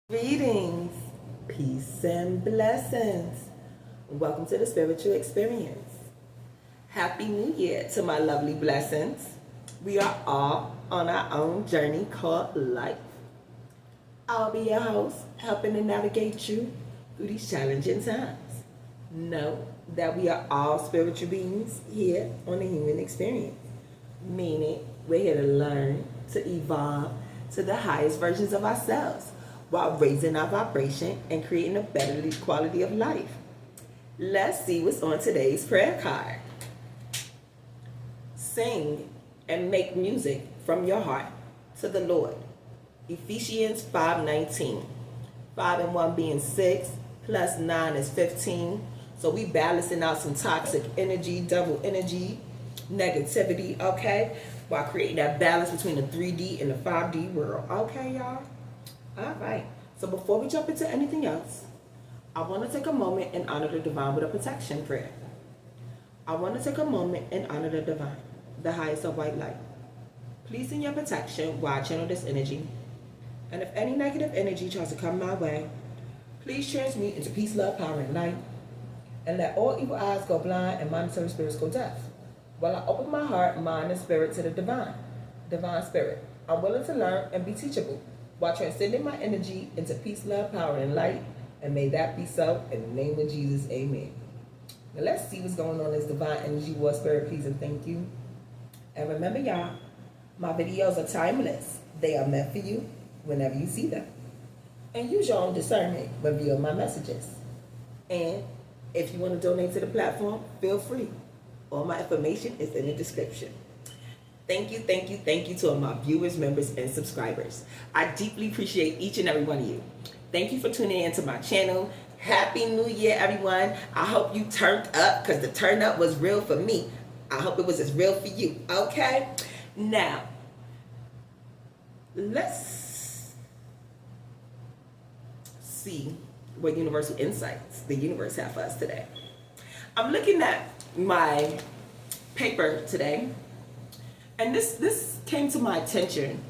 Greetings, peace and blessings. Welcome to the spiritual experience. Happy New Year to my lovely blessings. We are all on our own journey called life. I'll be your host, helping to navigate you through these challenging times. Know that we are all spiritual beings here on the human experience, meaning we're here to learn, to evolve to the highest versions of ourselves while raising our vibration and creating a better quality of life. Let's see what's on today's prayer card. Sing and make music from your heart to the Lord. Ephesians 5:19. 5 and 1 being 6, plus 9 is 15. So we balancing out some toxic energy, double energy, negativity, okay? While creating that balance between the 3D and the 5D world. Okay, y'all? All right. So before we jump into anything else, I want to take a moment and honor the divine with a protection prayer. I want to take a moment and honor the divine, the highest of white light. Please send your protection while I channel this energy. And if any negative energy tries to come my way, please transmute into peace, love, power, and light. And let all evil eyes go blind and monetary spirits go deaf. While I open my heart, mind, and spirit to the divine spirit. I'm willing to learn and be teachable, while transcending my energy into peace, love, power, and light. And may that be so in the name of Jesus, amen. Now let's see what's going on in this divine energy war, spirit, please, and thank you. And remember, y'all, my videos are timeless. They are meant for you whenever you see them. And use your own discernment when viewing my messages. And if you want to donate to the platform, feel free. All my information is in the description. Thank you to all my viewers, members, and subscribers. I deeply appreciate each and every one of you. Thank you for tuning in to my channel. Happy New Year, everyone. I hope you turned up, because the turn up was real for me. I hope it was as real for you, okay? Now, let's see what universal insights the universe have for us today. I'm looking at my paper today, and this came to my attention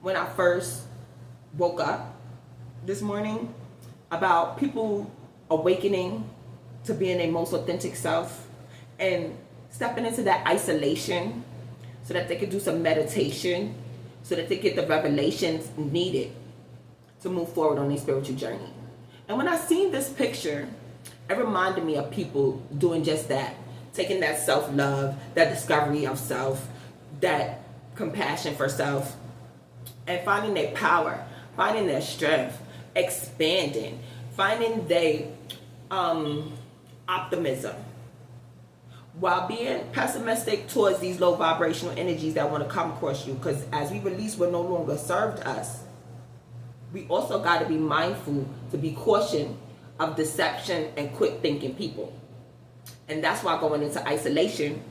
when I first woke up this morning, about people awakening to being their most authentic self and stepping into that isolation so that they could do some meditation, so that they get the revelations needed to move forward on their spiritual journey. And when I seen this picture, it reminded me of people doing just that, taking that self-love, that discovery of self, that compassion for self, and finding their power, finding their strength, expanding, finding their optimism, while being pessimistic towards these low vibrational energies that want to come across you. Because as we release what no longer served us, we also got to be mindful to be cautious of deception and quick thinking people. And that's why going into isolation,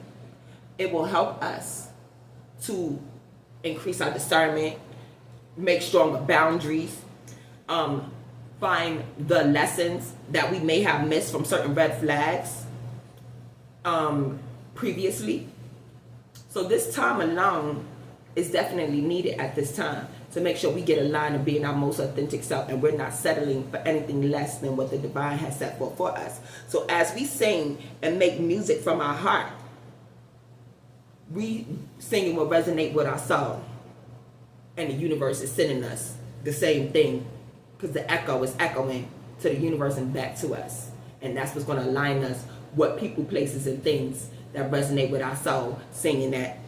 it will help us to increase our discernment, make stronger boundaries, find the lessons that we may have missed from certain red flags previously. So this time alone is definitely needed at this time to make sure we get aligned and being our most authentic self, and we're not settling for anything less than what the divine has set forth for us. So as we sing and make music from our heart, we singing will resonate with our soul, and the universe is sending us the same thing, because the echo is echoing to the universe and back to us. And that's what's going to align us with people, places, and things that resonate with our soul, singing that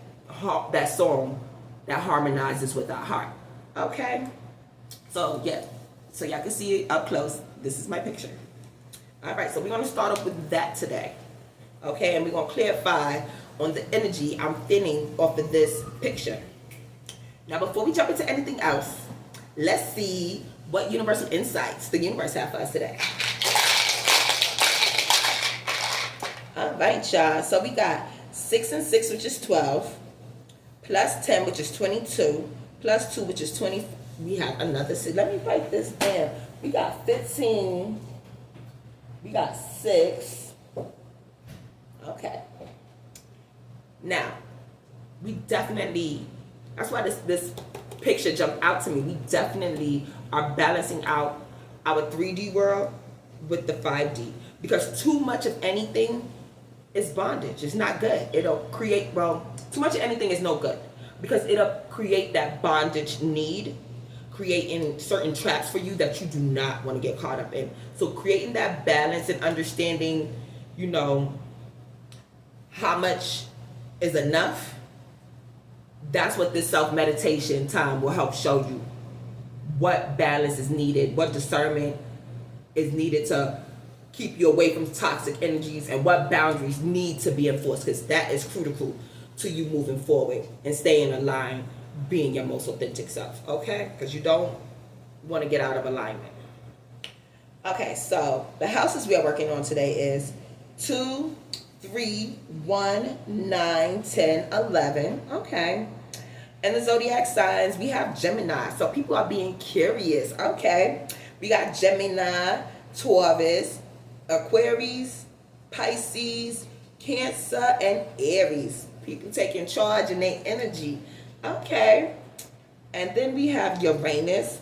song that harmonizes with our heart. Okay? So, yeah. So y'all can see it up close. This is my picture. All right, so we're going to start off with that today. Okay? And we're going to clarify on the energy I'm feeling off of this picture. Now, before we jump into anything else, let's see what universal insights the universe have for us today. All right, y'all. So we got 6 and 6, which is 12, plus 10, which is 22, plus 2, which is 20. We have another 6. Let me write this down. We got 15. We got 6. Okay. Now, we definitely, that's why this picture jumped out to me. We definitely are balancing out our 3D world with the 5D. Because too much of anything is bondage. It's not good. It'll create, well, too much of anything is no good. Because it'll create that bondage need, creating certain traps for you that you do not want to get caught up in. So creating that balance and understanding, you know, how much is enough, that's what this self-meditation time will help show you. What balance is needed, what discernment is needed to keep you away from toxic energies, and what boundaries need to be enforced, because that is critical to you moving forward and staying aligned, being your most authentic self, okay? Because you don't want to get out of alignment. Okay, so the houses we are working on today is 2, 3, 1, 9, 10, 11, okay? And the zodiac signs, we have Gemini. So people are being curious, okay? We got Gemini, Taurus, Aquarius, Pisces, Cancer, and Aries. People taking charge in their energy, okay? And then we have Uranus.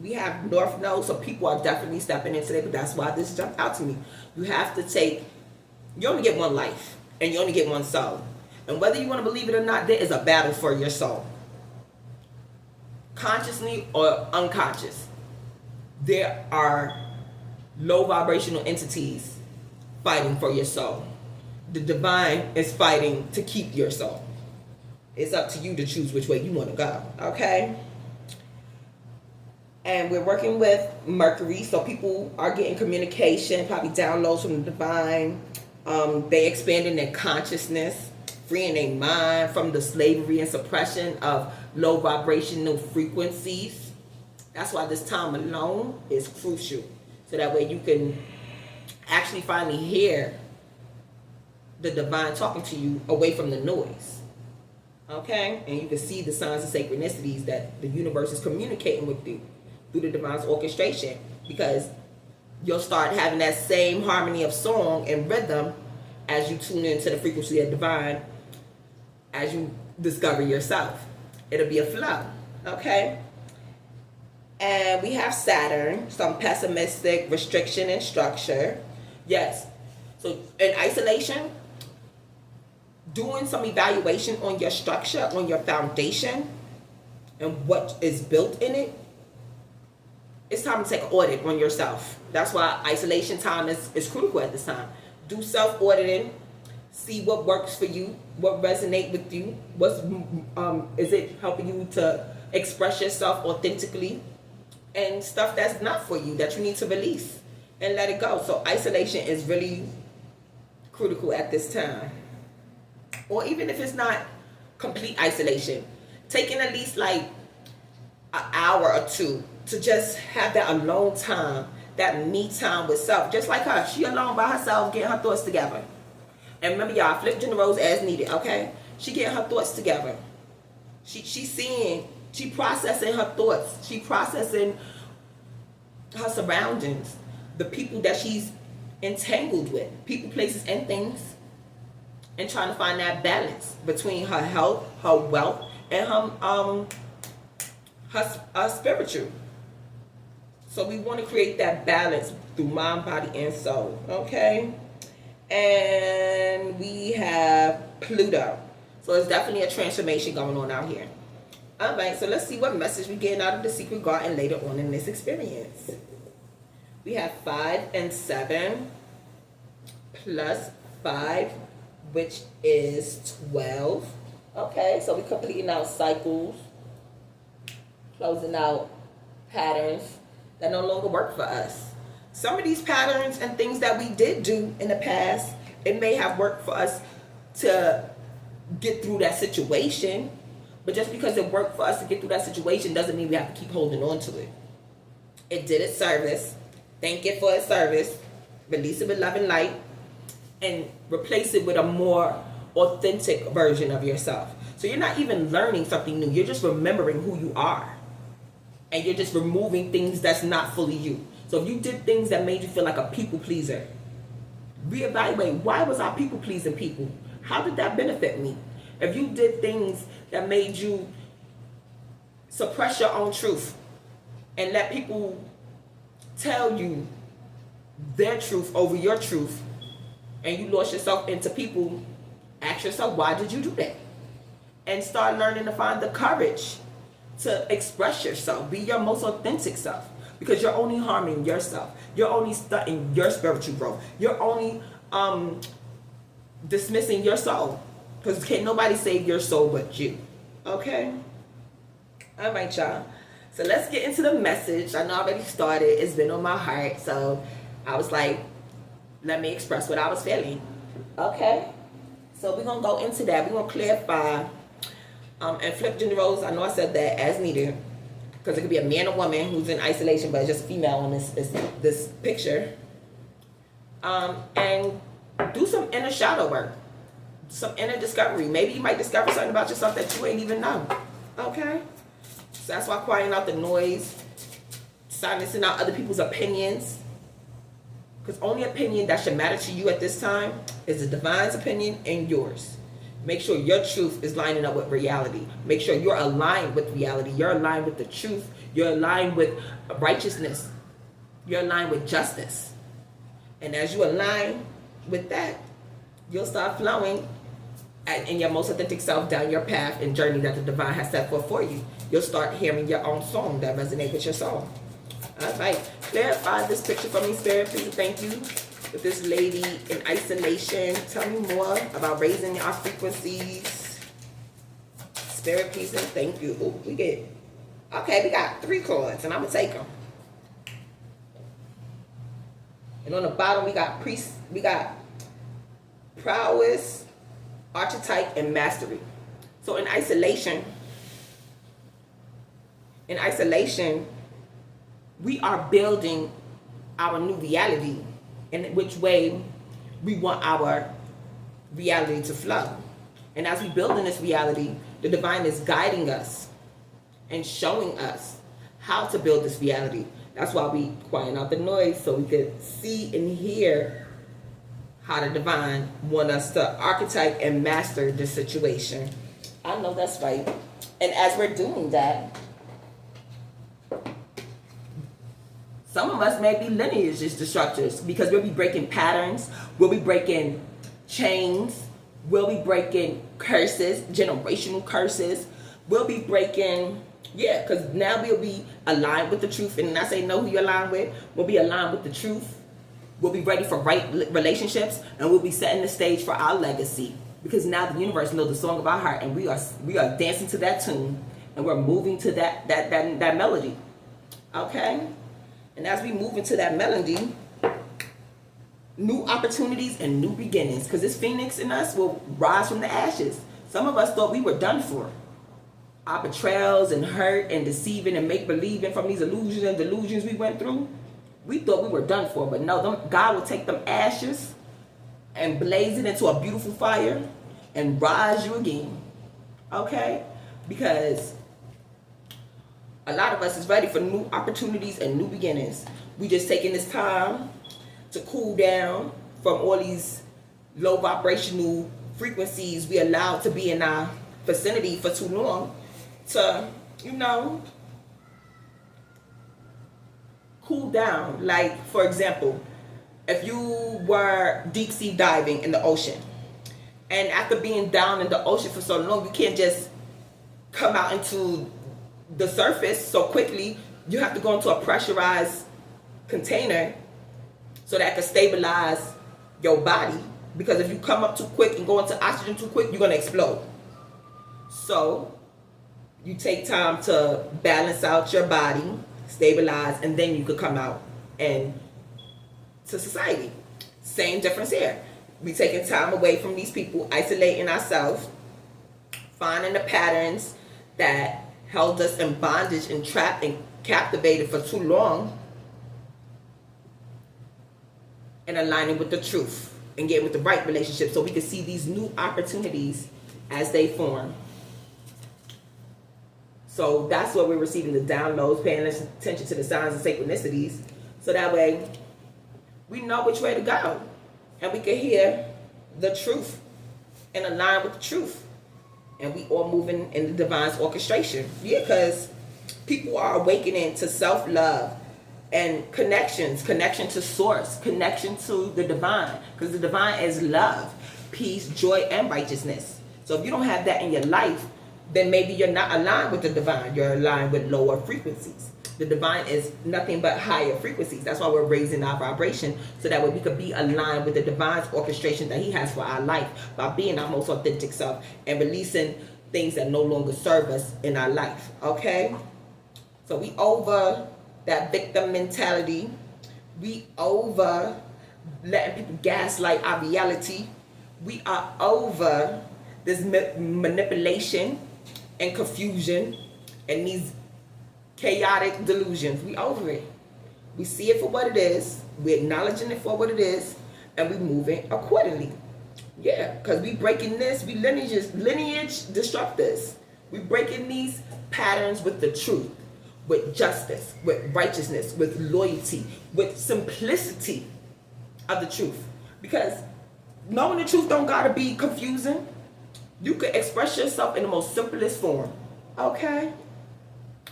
We have North Node, so people are definitely stepping into it, but that's why this jumped out to me. You have to take, you only get one life, and you only get one soul. And whether you want to believe it or not, there is a battle for your soul. Consciously or unconscious, there are low vibrational entities fighting for your soul. The divine is fighting to keep your soul. It's up to you to choose which way you want to go, okay? And we're working with Mercury, so people are getting communication, probably downloads from the divine. They expanding their consciousness, freeing their mind from the slavery and suppression of low vibrational frequencies. That's why this time alone is crucial. So that way you can actually finally hear the divine talking to you away from the noise. Okay? And you can see the signs and synchronicities that the universe is communicating with you through the divine's orchestration. Because you'll start having that same harmony of song and rhythm as you tune into the frequency of divine, as you discover yourself. It'll be a flow, okay? And we have Saturn, some pessimistic, restriction, and structure. Yes, so in isolation, doing some evaluation on your structure, on your foundation, and what is built in it. It's time to take an audit on yourself. That's why isolation time is critical at this time. Do self-auditing. See what works for you, what resonates with you. Is it helping you to express yourself authentically, and stuff that's not for you that you need to release and let it go. So isolation is really critical at this time. Or even if it's not complete isolation, taking at least like an hour or two to just have that alone time, that me time with self. Just like her, she alone by herself getting her thoughts together. And remember, y'all, flip Jenna Rose as needed, okay? She getting her thoughts together. She's seeing, she processing her thoughts. She processing her surroundings, the people that she's entangled with, people, places, and things, and trying to find that balance between her health, her wealth, and her spiritual. So we want to create that balance through mind, body, and soul, okay? And we have Pluto. So it's definitely a transformation going on out here. All right, so let's see what message we're getting out of the secret garden later on in this experience. We have 5 and 7 plus 5, which is 12. Okay, so we're completing out cycles, closing out patterns that no longer work for us. Some of these patterns and things that we did do in the past, it may have worked for us to get through that situation, but just because it worked for us to get through that situation doesn't mean we have to keep holding on to it. It did its service. Thank it for its service. Release it with love and light, and replace it with a more authentic version of yourself. So you're not even learning something new. You're just remembering who you are. And you're just removing things that's not fully you. So if you did things that made you feel like a people pleaser, reevaluate, why was I people pleasing people? How did that benefit me? If you did things that made you suppress your own truth, and let people tell you their truth over your truth, and you lost yourself into people, ask yourself, why did you do that? And start learning to find the courage to express yourself. Be your most authentic self. Because you're only harming yourself. You're only stunting your spiritual growth. You're only dismissing your soul. Because can't nobody save your soul but you. Okay? All right, y'all. So let's get into the message. I know I already started. It's been on my heart. So I was like, let me express what I was feeling. Okay? So we're going to go into that. We're going to clarify and flip gender roles. I know I said that as needed. Because it could be a man or woman who's in isolation, but it's just a female on this picture. And do some inner shadow work. Some inner discovery. Maybe you might discover something about yourself that you ain't even know. Okay? So that's why quieting out the noise, silencing out other people's opinions. Because only opinion that should matter to you at this time is the divine's opinion and yours. Make sure your truth is lining up with reality. Make sure you're aligned with reality. You're aligned with the truth. You're aligned with righteousness. You're aligned with justice. And as you align with that, you'll start flowing in your most authentic self down your path and journey that the divine has set forth for you. You'll start hearing your own song that resonates with your soul. All right. Clarify this picture for me, Spirit. Please, thank you. With this lady in isolation. Tell me more about raising our frequencies. Spirit pieces. Thank you. Ooh, we got 3 cards, and I'm going to take them. And on the bottom, we got prowess, archetype, and mastery. So in isolation, we are building our new reality in which way we want our reality to flow. And as we build in this reality, the divine is guiding us and showing us how to build this reality. That's why we quiet out the noise so we can see and hear how the divine want us to archetype and master the situation. I know that's right. And as we're doing that, some of us may be lineage disruptors because we'll be breaking patterns, we'll be breaking chains, we'll be breaking curses, generational curses, we'll be breaking, because now we'll be aligned with the truth. And when I say know who you're aligned with, we'll be aligned with the truth. We'll be ready for right relationships, and we'll be setting the stage for our legacy. Because now the universe knows the song of our heart, and we are dancing to that tune, and we're moving to that melody. Okay? And as we move into that melody, new opportunities and new beginnings. Because this phoenix in us will rise from the ashes. Some of us thought we were done for. Our betrayals and hurt and deceiving and make-believing from these illusions and delusions we went through, we thought we were done for. But no, God will take them ashes and blaze it into a beautiful fire and rise you again. Okay? Because a lot of us is ready for new opportunities and new beginnings. We just taking this time to cool down from all these low vibrational frequencies we allowed to be in our vicinity for too long to, cool down. Like, for example, if you were deep sea diving in the ocean, and after being down in the ocean for so long, you can't just come out into the surface so quickly. You have to go into a pressurized container so that can stabilize your body, because if you come up too quick and go into oxygen too quick, you're going to explode. So you take time to balance out your body, stabilize, and then you could come out and to society. Same difference here. We taking time away from these people, isolating ourselves, finding the patterns that held us in bondage and trapped and captivated for too long, and aligning with the truth and getting with the right relationship so we can see these new opportunities as they form. So that's what we're receiving, the downloads, paying attention to the signs and synchronicities, so that way we know which way to go and we can hear the truth and align with the truth. And we all moving in the divine's orchestration. Yeah, because People are awakening to self-love and connection to source, connection to the divine, because the divine is love, peace, joy, and righteousness. So if you don't have that in your life, then maybe you're not aligned with the divine. You're aligned with lower frequencies. The divine is nothing but higher frequencies. That's why we're raising our vibration, so that way we could be aligned with the divine's orchestration that he has for our life, by being our most authentic self and releasing things that no longer serve us in our life. Okay? So we over that victim mentality. We over letting people gaslight our reality. We are over this manipulation and confusion and these chaotic delusions. We over it. We see it for what it is. We're acknowledging it for what it is, and we moving accordingly. Yeah, because we breaking this. We lineage disrupt this. We breaking these patterns with the truth, with justice, with righteousness, with loyalty, with simplicity of the truth. Because knowing the truth don't gotta be confusing. You can express yourself in the most simplest form. Okay?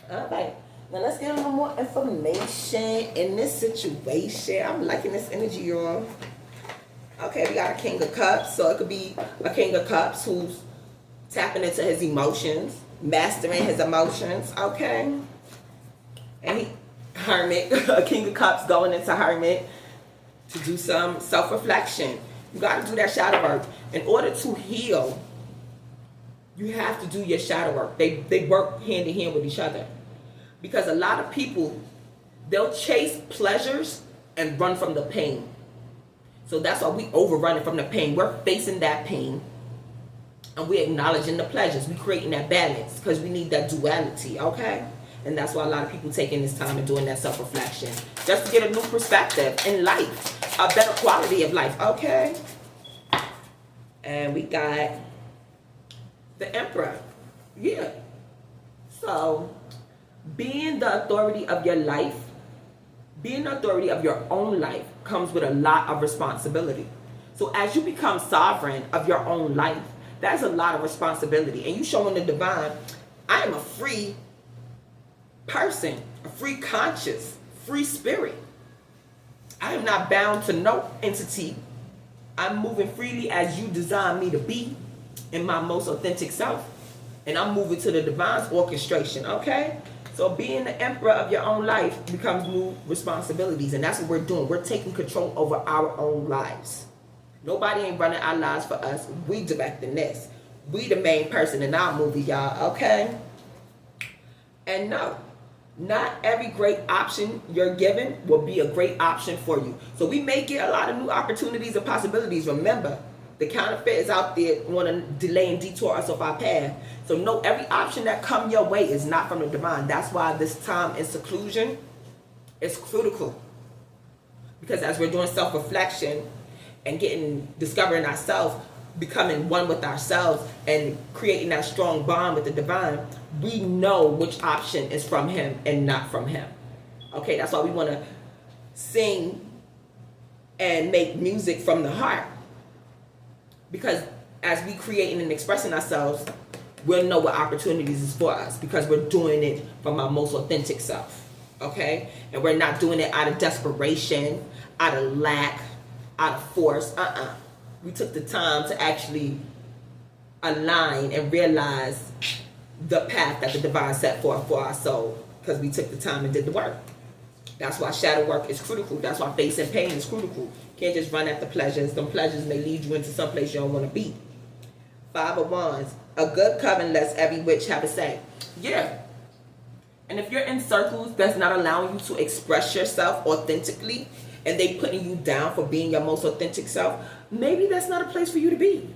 Alright. Now let's get a little more information in this situation. I'm liking this energy, y'all. Okay, we got a King of Cups. So it could be a King of Cups who's tapping into his emotions, mastering his emotions. Okay? And he, Hermit, a King of Cups going into Hermit to do some self-reflection. You got to do that shadow work. In order to heal, you have to do your shadow work. They work hand in hand with each other. Because a lot of people, they'll chase pleasures and run from the pain. So that's why we overrunning from the pain. We're facing that pain, and we're acknowledging the pleasures. We're creating that balance, because we need that duality, okay? And that's why a lot of people taking this time and doing that self-reflection, just to get a new perspective in life, a better quality of life, okay? And we got the Emperor. Yeah. So, being the authority of your life, being the authority of your own life, comes with a lot of responsibility. So as you become sovereign of your own life, that's a lot of responsibility. And you showing the divine, I am a free person, a free conscious, free spirit. I am not bound to no entity. I'm moving freely as you designed me to be, in my most authentic self. And I'm moving to the divine's orchestration, okay? So being the emperor of your own life becomes new responsibilities. And that's what we're doing. We're taking control over our own lives. Nobody ain't running our lives for us. We directing this. We the main person in our movie, y'all, okay? And no, not every great option you're given will be a great option for you. So we may get a lot of new opportunities and possibilities. Remember, the counterfeit is out there, want to delay and detour us off our path. So no, every option that come your way is not from the divine. That's why this time in seclusion is critical. Because as we're doing self-reflection and discovering ourselves, becoming one with ourselves and creating that strong bond with the divine, we know which option is from him and not from him. Okay, that's why we want to sing and make music from the heart. Because as we creating and expressing ourselves, we'll know what opportunities is for us, because we're doing it from our most authentic self. Okay? And we're not doing it out of desperation, out of lack, out of force. We took the time to actually align and realize the path that the divine set forth for our soul, because we took the time and did the work. That's why shadow work is critical. That's why facing pain is critical. You can't just run after pleasures. Them pleasures may lead you into some place you don't want to be. 5 of Wands. A good coven lets every witch have a say. Yeah. And if you're in circles that's not allowing you to express yourself authentically, and they putting you down for being your most authentic self, maybe that's not a place for you to be.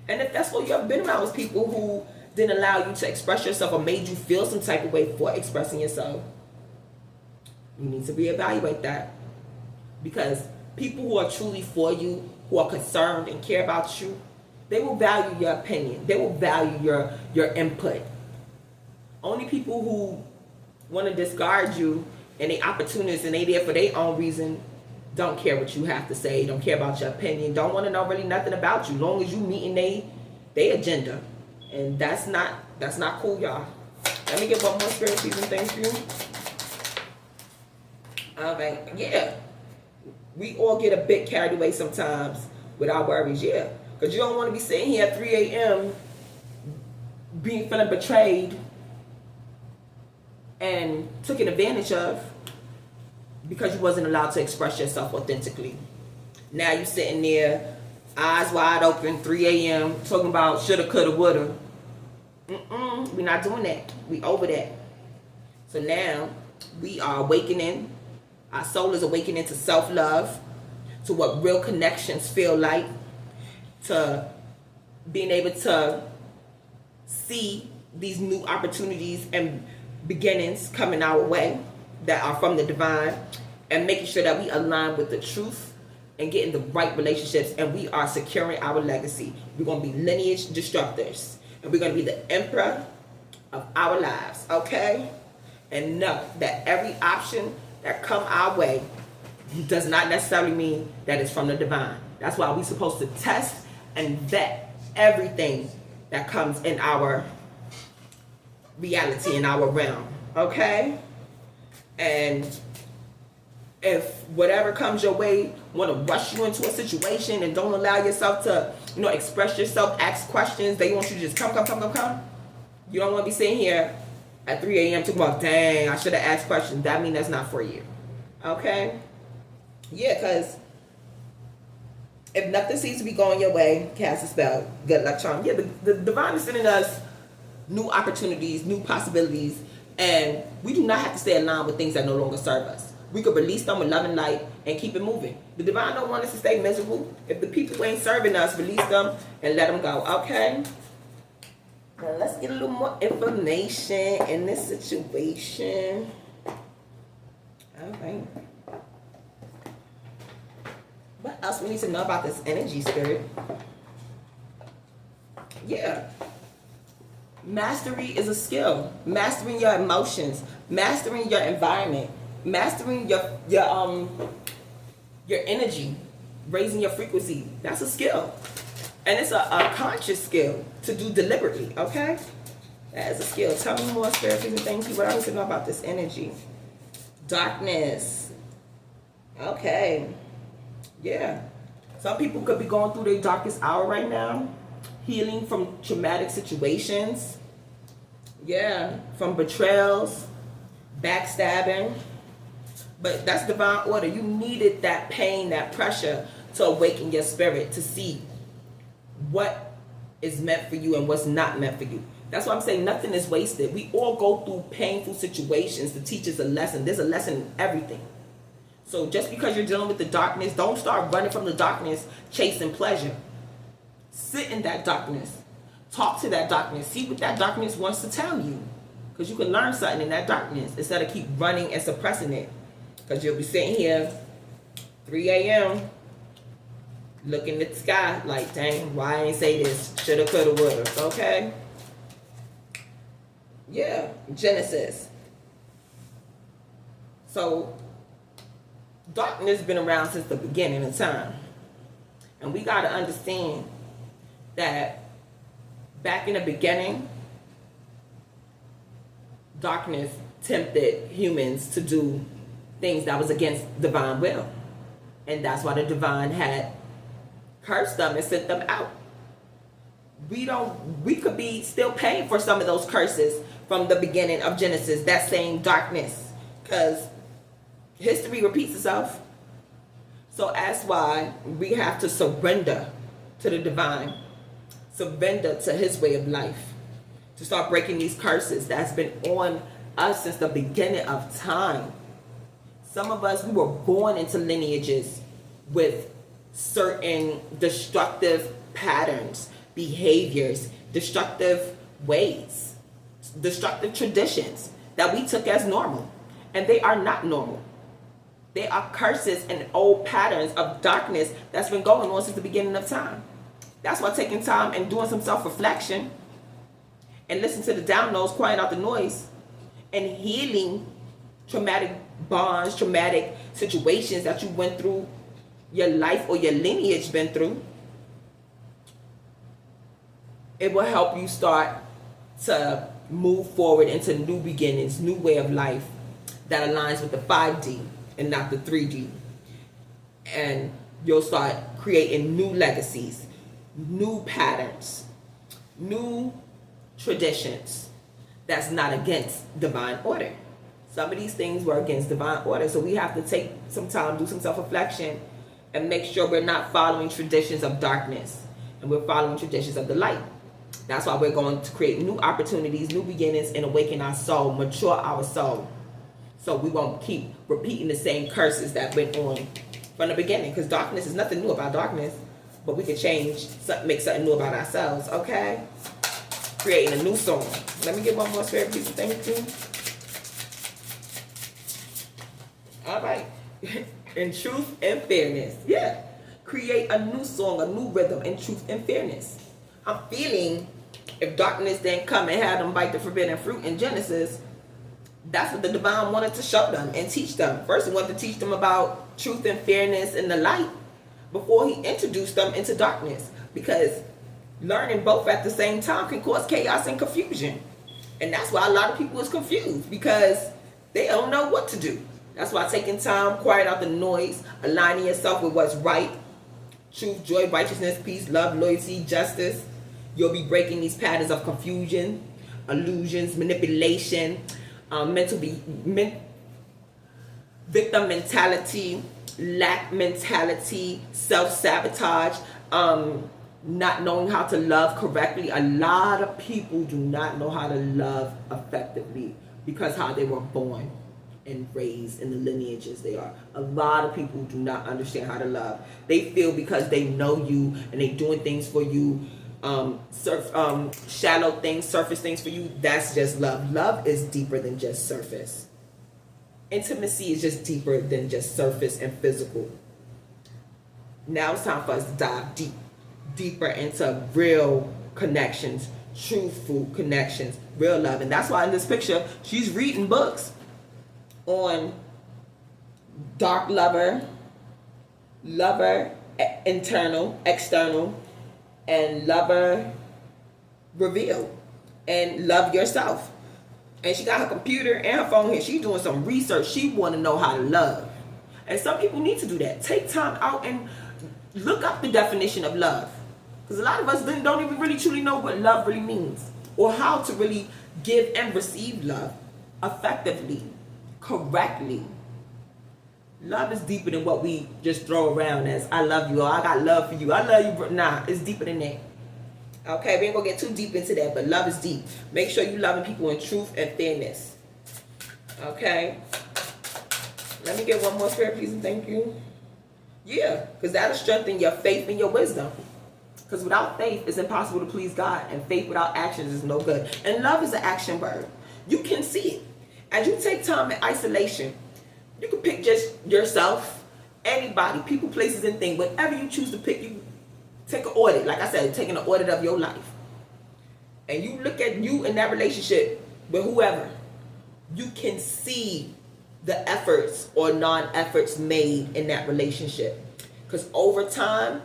And if that's what you have been around, with people who didn't allow you to express yourself or made you feel some type of way for expressing yourself, you need to reevaluate that. Because people who are truly for you, who are concerned and care about you, they will value your opinion. They will value your input. Only people who want to discard you and they opportunists and they there for their own reason don't care what you have to say, don't care about your opinion, don't want to know really nothing about you, long as you meeting they agenda. And that's not cool, y'all. Let me get one more spirit, please, and thank you. All right, yeah. We all get a bit carried away sometimes with our worries, yeah. Because you don't want to be sitting here at 3 a.m. feeling betrayed and taken advantage of because you wasn't allowed to express yourself authentically. Now you sitting there, eyes wide open, 3 a.m., talking about shoulda, coulda, woulda. We're not doing that. We over that. So now we are awakening. Our soul is awakening to self-love, to what real connections feel like, to being able to see these new opportunities and beginnings coming our way that are from the divine, and making sure that we align with the truth and getting the right relationships, and we are securing our legacy. We're going to be lineage disruptors, and we're going to be the emperor of our lives, okay? And know that every option that come our way does not necessarily mean that it's from the divine. That's why we're supposed to test and vet everything that comes in our reality, in our realm, okay? And if whatever comes your way want to rush you into a situation and don't allow yourself to, express yourself, ask questions, they want you to just come. You don't want to be sitting here at 3 a.m. talking about, dang, I should have asked questions. That means that's not for you, okay? Yeah, because if nothing seems to be going your way, cast a spell, good luck, charm. Yeah, the divine is sending us new opportunities, new possibilities, and we do not have to stay aligned with things that no longer serve us. We could release them with love and light and keep it moving. The divine don't want us to stay miserable. If the people ain't serving us, release them and let them go, okay? Now let's get a little more information in this situation. All right. What else we need to know about this energy, spirit? Yeah. Mastery is a skill. Mastering your emotions, mastering your environment, mastering your energy, raising your frequency. That's a skill. And it's a conscious skill to do deliberately, okay? That is a skill. Tell me more, spirit, please, and thank you. What I need to know about this energy? Darkness. Okay. Yeah. Some people could be going through their darkest hour right now. Healing from traumatic situations. Yeah. From betrayals. Backstabbing. But that's divine order. You needed that pain, that pressure to awaken your spirit, to see what is meant for you and what's not meant for you. That's why I'm saying nothing is wasted. We all go through painful situations to teach us a lesson. There's a lesson in everything. So just because you're dealing with the darkness, don't start running from the darkness, chasing pleasure. Sit in that darkness. Talk to that darkness. See what that darkness wants to tell you. Because you can learn something in that darkness instead of keep running and suppressing it. Because you'll be sitting here 3 a.m. looking at the sky like, dang, why I ain't say this? Shoulda, coulda, woulda. Okay? Yeah. Genesis. So darkness been around since the beginning of time. And we got to understand that back in the beginning, darkness tempted humans to do things that was against divine will. And that's why the divine had cursed them and sent them out. We could be still paying for some of those curses from the beginning of Genesis, that same darkness. Because history repeats itself. So that's why we have to surrender to the divine. Surrender to his way of life. To start breaking these curses that's been on us since the beginning of time. Some of us, we were born into lineages with certain destructive patterns, behaviors, destructive ways, destructive traditions that we took as normal. And they are not normal. They are curses and old patterns of darkness that's been going on since the beginning of time. That's why taking time and doing some self-reflection and listening to the downloads, quiet out the noise, and healing traumatic bonds, traumatic situations that you went through, your life or your lineage been through, it will help you start to move forward into new beginnings, new way of life that aligns with the 5D and not the 3D. And you'll start creating new legacies, new patterns, new traditions that's not against divine order. Some of these things were against divine order, so we have to take some time, do some self-reflection, and make sure we're not following traditions of darkness and we're following traditions of the light. That's why we're going to create new opportunities, new beginnings, and awaken our soul, mature our soul, so we won't keep repeating the same curses that went on from the beginning, because darkness is nothing new about darkness, but we can change, make something new about ourselves, okay? Creating a new song. Let me get one more spirit piece of thank you. All right. In truth and fairness. Yeah. Create a new song, a new rhythm in truth and fairness. I'm feeling if darkness didn't come and had them bite the forbidden fruit in Genesis, that's what the divine wanted to show them and teach them. First, he wanted to teach them about truth and fairness in the light before he introduced them into darkness. Because learning both at the same time can cause chaos and confusion. And that's why a lot of people is confused, because they don't know what to do. That's why taking time, quiet out the noise, aligning yourself with what's right, truth, joy, righteousness, peace, love, loyalty, justice. You'll be breaking these patterns of confusion, illusions, manipulation, victim mentality, lack mentality, self-sabotage, not knowing how to love correctly. A lot of people do not know how to love effectively because how they were born and raised in the lineages they are. A lot of people do not understand how to love. They feel because they know you and they doing things for you, shallow things, surface things for you, that's just love. Love is deeper than just surface. Intimacy is just deeper than just surface and physical. Now it's time for us to dive deeper into real connections, truthful connections, real love. And that's why in this picture, she's reading books on dark lover, internal, external, and lover revealed, and love yourself. And she got her computer and her phone here. She's doing some research. She want to know how to love. And some people need to do that. Take time out and look up the definition of love. Because a lot of us don't even really truly know what love really means, or how to really give and receive love effectively, correctly. Love is deeper than what we just throw around as I love you, or I got love for you, I love you, bro. Nah, it's deeper than that. Okay, we ain't gonna get too deep into that, but love is deep. Make sure you loving people in truth and fairness. Okay, let me get one more spirit, please, and thank you. Yeah, because that'll strengthen your faith and your wisdom. Because without faith, it's impossible to please God, and faith without actions is no good. And love is an action word. You can see it. As you take time in isolation, you can pick just yourself, anybody, people, places, and things. Whatever you choose to pick, you take an audit. Like I said, taking an audit of your life. And you look at you in that relationship with whoever. You can see the efforts or non-efforts made in that relationship. Because over time,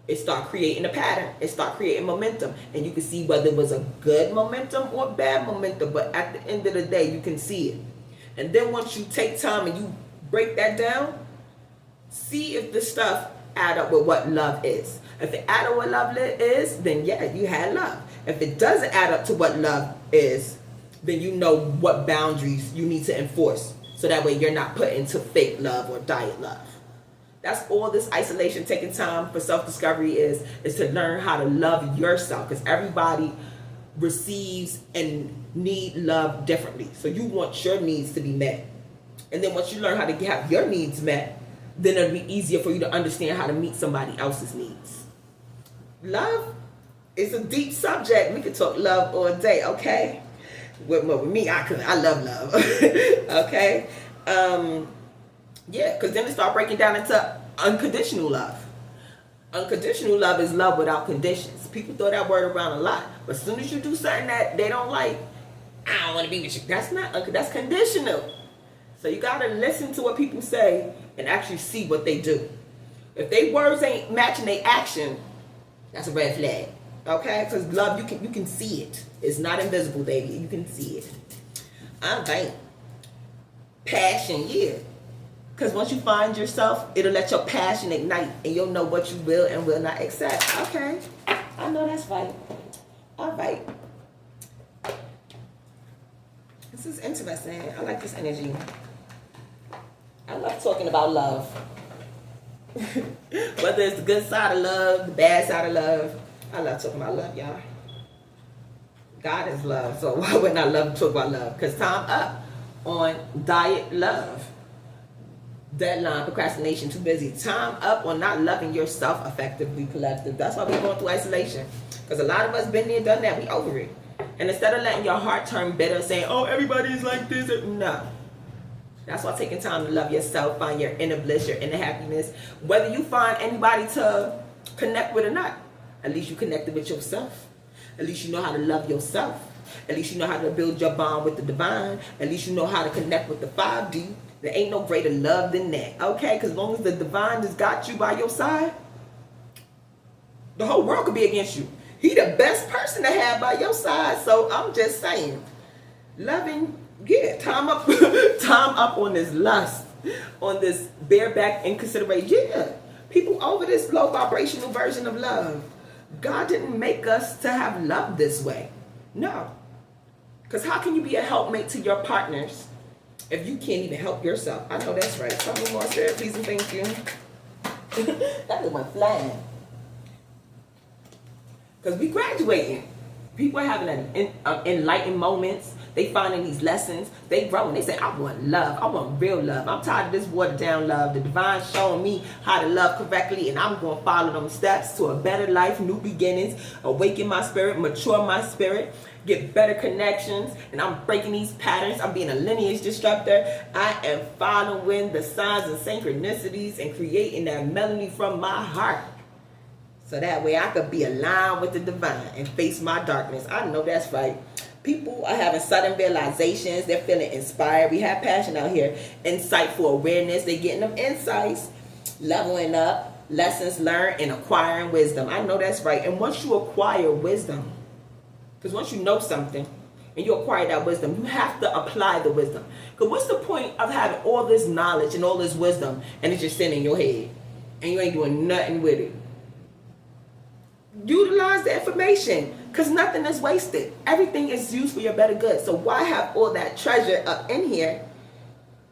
it start creating a pattern. It start creating momentum. And you can see whether it was a good momentum or bad momentum. But at the end of the day, you can see it. And then once you take time and you break that down, see if the stuff add up with what love is. If it add up what love is, then yeah, you had love. If it doesn't add up to what love is, then you know what boundaries you need to enforce. So that way you're not put into fake love or diet love. That's all this isolation, taking time for self-discovery is to learn how to love yourself. Because everybody receives and need love differently. So you want your needs to be met. And then once you learn how to have your needs met, then it'll be easier for you to understand how to meet somebody else's needs. Love is a deep subject. We could talk love all day, okay? With me, I love love. Okay? Yeah, because then it start breaking down into unconditional love. Unconditional love is love without conditions. People throw that word around a lot. But as soon as you do something that they don't like, I don't want to be with you. That's conditional. So you got to listen to what people say and actually see what they do. If their words ain't matching their action, that's a red flag. Okay? Because love, you can see it. It's not invisible, baby. You can see it. All right. Passion, yeah. Because once you find yourself, it'll let your passion ignite, and you'll know what you will and will not accept. Okay. I know that's right. All right. This is interesting. I like this energy. I love talking about love. Whether it's the good side of love, the bad side of love. I love talking about love, y'all. God is love, so why wouldn't I love to talk about love? Because time up on diet love. Deadline, procrastination, too busy. Time up on not loving yourself effectively, collective. That's why we're going through isolation. Because a lot of us been there, done that. We over it. And instead of letting your heart turn bitter, saying, oh, everybody's like this. No. That's why taking time to love yourself, find your inner bliss, your inner happiness. Whether you find anybody to connect with or not, at least you connected with yourself. At least you know how to love yourself. At least you know how to build your bond with the divine. At least you know how to connect with the 5D. There ain't no greater love than that, okay? Because as long as the divine has got you by your side, the whole world could be against you. He the best person to have by your side. So I'm just saying, loving, yeah, time up, time up on this lust, on this bareback inconsiderate. Yeah, people over this low vibrational version of love. God didn't make us to have love this way. No. Because how can you be a helpmate to your partners if you can't even help yourself? I know that's right. Something more, Sarah, please and thank you. That was my flying. Because we graduating. People are having enlightened moments. They finding these lessons. They growing. They say, I want love. I want real love. I'm tired of this watered down love. The divine showing me how to love correctly, and I'm going to follow them steps to a better life, new beginnings, awaken my spirit, mature my spirit, get better connections, and I'm breaking these patterns. I'm being a lineage disruptor. I am following the signs and synchronicities and creating that melody from my heart. So that way I could be aligned with the divine and face my darkness. I know that's right. People are having sudden realizations. They're feeling inspired. We have passion out here. Insightful awareness. They're getting them insights. Leveling up. Lessons learned and acquiring wisdom. I know that's right. And once you acquire wisdom, because once you know something and you acquire that wisdom, you have to apply the wisdom. Because what's the point of having all this knowledge and all this wisdom and it's just sitting in your head and you ain't doing nothing with it? Utilize the information, because nothing is wasted. Everything is used for your better good. So why have all that treasure up in here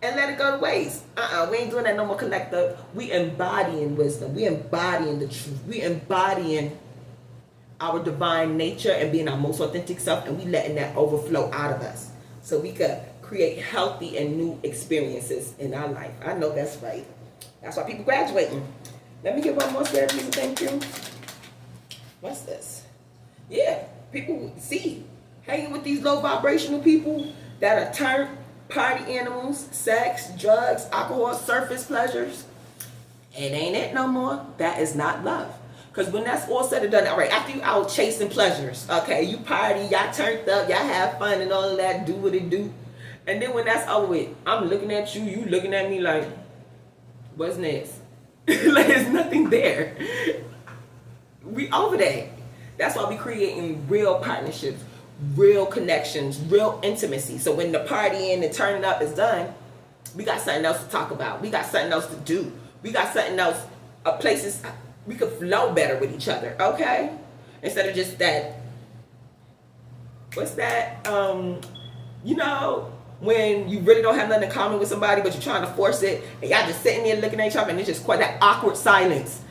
and let it go to waste? We ain't doing that no more, collective. We embodying wisdom. We embodying the truth. We embodying our divine nature and being our most authentic self, and we letting that overflow out of us so we could create healthy and new experiences in our life. I know that's right. That's why people graduating. Let me get one more spirit, please. Thank you. What's this? Yeah, people see hanging with these low vibrational people that are turned party animals, sex, drugs, alcohol, surface pleasures. It ain't it no more. That is not love. Because when that's all said and done, all right, after you out chasing pleasures, okay, you party, y'all turned up, y'all have fun and all of that, do what it do. And then when that's over with, I'm looking at you, you looking at me like, what's next? Like, there's nothing there. We over that. That's why we creating real partnerships, real connections, real intimacy. So when the partying and turning up is done, we got something else to talk about. We got something else to do. We got something else, places we could flow better with each other, okay? Instead of just that, what's that, you know, when you really don't have nothing in common with somebody, but you're trying to force it, and y'all just sitting there looking at each other, and it's just quite that awkward silence.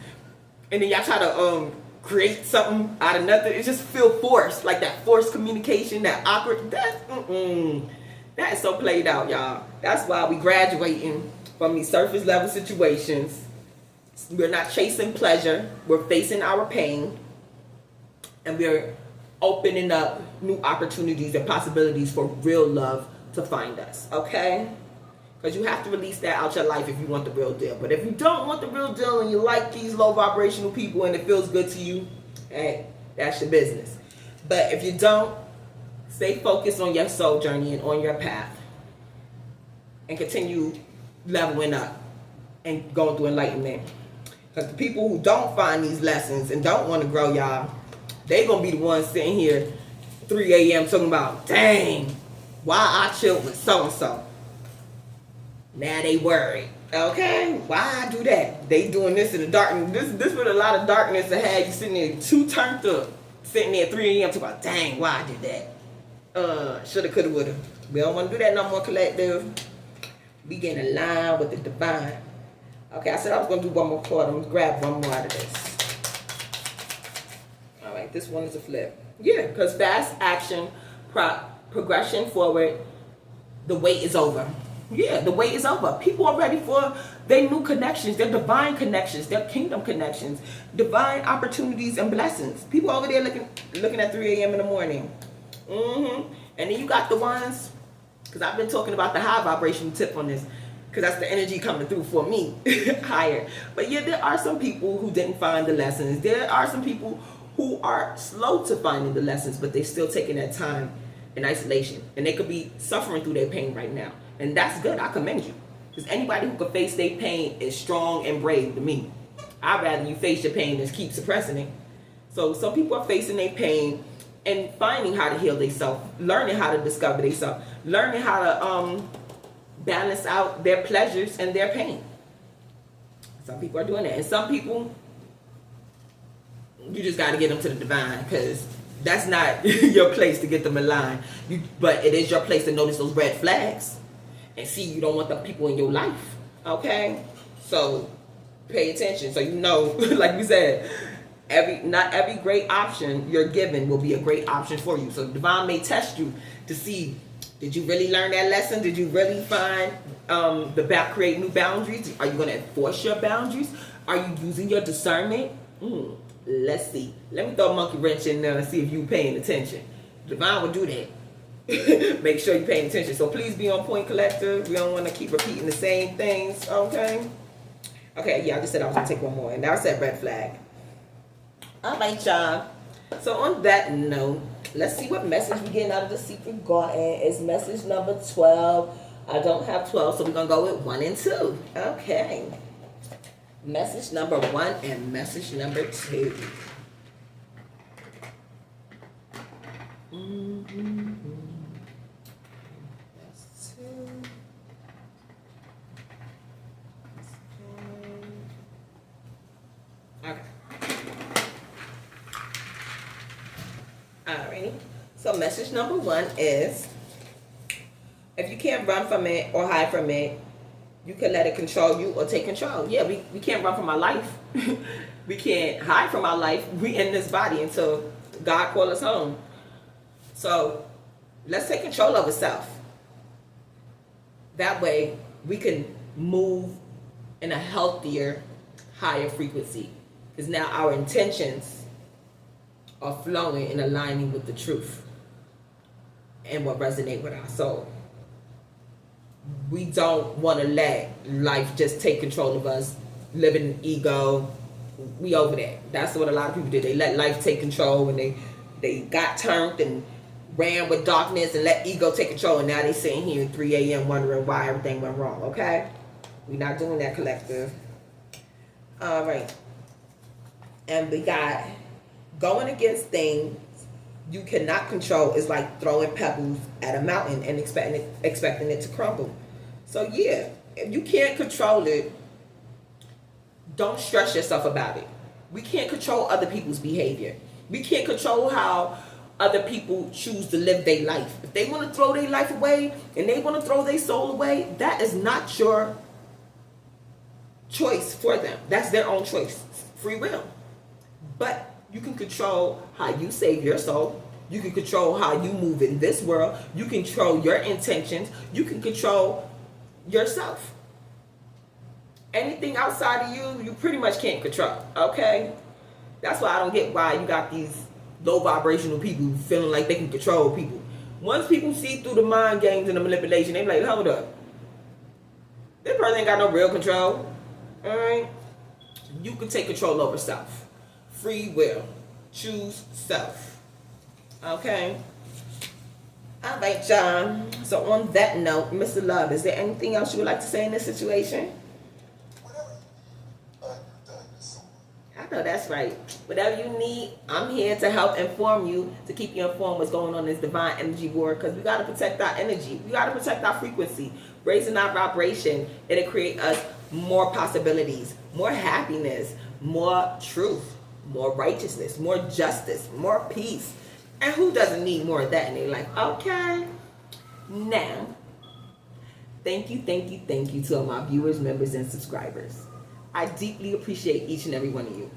And then y'all try to create something out of nothing. It just feel forced, like that forced communication, that awkward. That is so played out, y'all. That's why we graduating from these surface level situations. We're not chasing pleasure. We're facing our pain, and we're opening up new opportunities and possibilities for real love to find us. Okay. Because you have to release that out your life if you want the real deal. But if you don't want the real deal and you like these low vibrational people and it feels good to you, hey, that's your business. But if you don't, stay focused on your soul journey and on your path. And continue leveling up and going through enlightenment. Because the people who don't find these lessons and don't want to grow, y'all, They gonna be the ones sitting here 3 a.m. talking about, dang, why I chilled with so-and-so. Now they worried. Okay, why I do that? They doing this in the darkness. This with a lot of darkness that had you sitting there too turned up, sitting there at 3 a.m. talking about, dang, why I did that. Shoulda, coulda, woulda. We don't want to do that no more, collective. We get in line with the divine. Okay, I said I was gonna do one more card. I'm gonna grab one more out of this. All right, this one is a flip. Yeah, because fast action, progression forward. The wait is over. Yeah, the wait is over. People are ready for their new connections, their divine connections, their kingdom connections, divine opportunities and blessings. People over there looking at 3 a.m. in the morning. And then you got the ones, because I've been talking about the high vibration tip on this, because that's the energy coming through for me, higher. But yeah, there are some people who didn't find the lessons. There are some people who are slow to finding the lessons, but they're still taking that time in isolation. And they could be suffering through their pain right now. And that's good. I commend you. Because anybody who can face their pain is strong and brave to me. I'd rather you face your pain than keep suppressing it. So some people are facing their pain and finding how to heal themselves, learning how to discover themselves, learning how to balance out their pleasures and their pain. Some people are doing that. And some people, you just got to get them to the divine, because that's not your place to get them in line. But it is your place to notice those red flags and see you don't want the people in your life. Okay? So pay attention. So you know, like we said, not every great option you're given will be a great option for you. So divine may test you to see, did you really learn that lesson? Did you really find create new boundaries? Are you going to enforce your boundaries? Are you using your discernment? Let's see. Let me throw a monkey wrench in there and see if you're paying attention. Divine will do that. Make sure you're paying attention. So please be on point, collective. We don't want to keep repeating the same things, okay? Okay, yeah, I just said I was going to take one more. And now I said red flag. All right, y'all. So on that note, let's see what message we're getting out of the secret garden. It's message number 12. I don't have 12, so we're going to go with 1 and 2. Okay. Message number 1 and message number 2. That's 2. Okay. Alrighty. So message number 1 is, if you can't run from it or hide from it, you can let it control you or take control. Yeah, we can't run from our life. We can't hide from our life. We in this body until God calls us home. So let's take control of ourselves. That way we can move in a healthier, higher frequency. Because now our intentions are flowing and aligning with the truth and what resonates with our soul. We don't want to let life just take control of us, living in ego. We over that. That's what a lot of people did. They let life take control, and they got turned and ran with darkness and let ego take control, and now they sitting here at 3 a.m. wondering why everything went wrong, okay? We're not doing that, collective. All right. And we got going against things you cannot control is like throwing pebbles at a mountain and expecting it to crumble. So yeah, if you can't control it, don't stress yourself about it. We can't control other people's behavior. We can't control how other people choose to live their life. If they want to throw their life away and they want to throw their soul away, that is not your choice for them. That's their own choice. Free will. But you can control how you save your soul. You can control how you move in this world. You can control your intentions. You can control yourself. Anything outside of you, you pretty much can't control, okay? That's why I don't get why you got these low vibrational people feeling like they can control people. Once people see through the mind games and the manipulation, they be like, hold up. This person ain't got no real control, all right? You can take control over self. Free will. Choose self. Okay? All right, y'all. So on that note, Mr. Love, is there anything else you would like to say in this situation? Whatever. I know that's right. Whatever you need, I'm here to help inform you, to keep you informed what's going on in this divine energy war, because we got to protect our energy. We got to protect our frequency. Raising our vibration, it'll create us more possibilities, more happiness, more truth, more righteousness, more justice, more peace. And who doesn't need more of that in their life? Okay. Now, thank you to all my viewers, members, and subscribers. I deeply appreciate each and every one of you.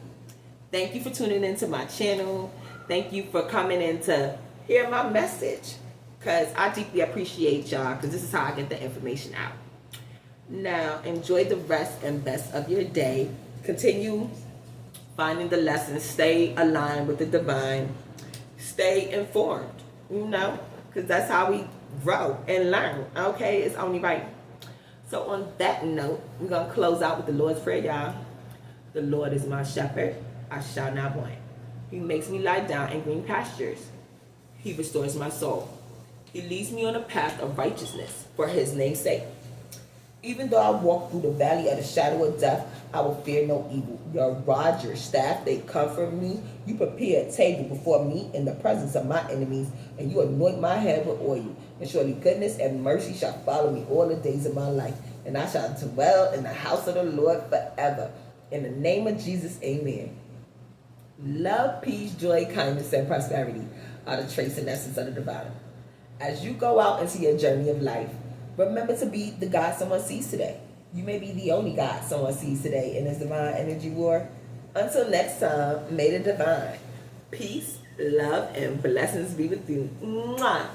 Thank you for tuning into my channel. Thank you for coming in to hear my message, because I deeply appreciate y'all, because this is how I get the information out. Now, enjoy the rest and best of your day. Continue finding the lessons. Stay aligned with the divine. Stay informed, because that's how we grow and learn. Okay, it's only right. So on that note, we're going to close out with the Lord's Prayer, y'all. The Lord is my shepherd, I shall not want. He makes me lie down in green pastures. He restores my soul. He leads me on a path of righteousness for his name's sake. Even though I walk through the valley of the shadow of death, I will fear no evil. Your rod, your staff, they comfort me. You prepare a table before me in the presence of my enemies, and you anoint my head with oil. And surely goodness and mercy shall follow me all the days of my life, and I shall dwell in the house of the Lord forever. In the name of Jesus, amen. Love, peace, joy, kindness, and prosperity are the traits and essence of the divine. As you go out into your journey of life, remember to be the God someone sees today. You may be the only God someone sees today in this divine energy war. Until next time, may the divine peace, love, and blessings be with you. Mwah.